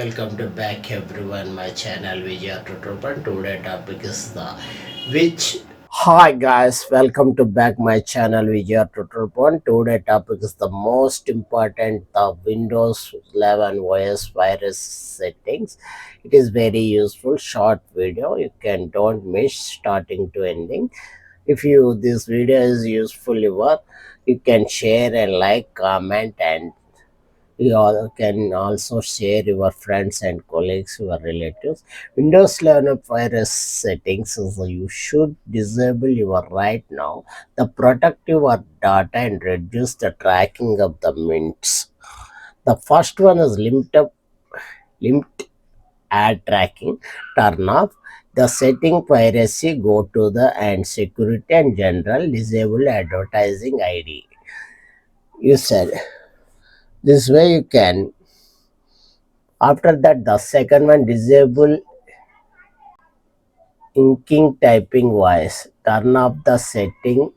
welcome to back everyone my channel Vijay Tutorial. Today topic is the which Hi guys, welcome to back my channel Vijay Tutorial. Today topic is the most important, the Windows 11 OS virus settings. It is very useful short video, you can don't miss starting to ending. If you this video is useful you can share and like, comment, and you all can also share your friends and colleagues, your relatives. Windows 11 virus settings is you should disable your right now. The protect your data and reduce the tracking of the mints. The first one is limit ad tracking. Turn off the setting piracy. Go to the and security and general. Disable advertising ID. You said this way you can. After that, the second one, disable inking typing voice. Turn off the setting.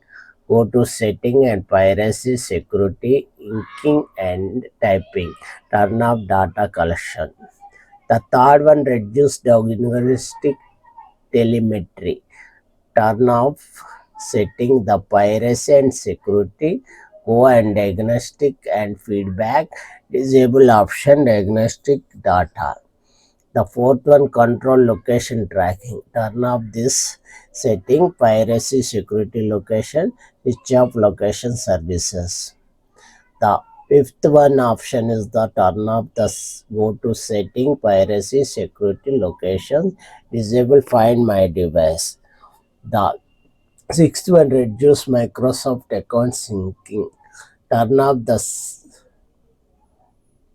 Go to setting and piracy security, inking and typing. Turn off data collection. The third one, reduce diagnostic telemetry. Turn off setting the piracy and security. Go and diagnostic and feedback. Disable option diagnostic data. The fourth one, control location tracking. Turn off this setting, piracy security location, switch off location services. The fifth one option is the turn off the go to setting, piracy security location, disable find my device. The sixth one, reduce Microsoft account syncing. Turn off the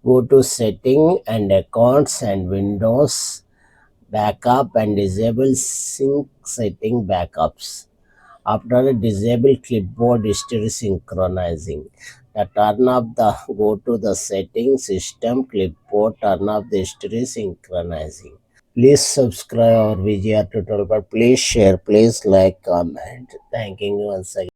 go to setting and accounts and Windows backup and disable sync setting backups. After disable clipboard history synchronizing. Turn off the go to the settings system clipboard, turn off the history synchronizing. Please subscribe our VGR tutorial, but please share, please like, comment. Thanking you once again.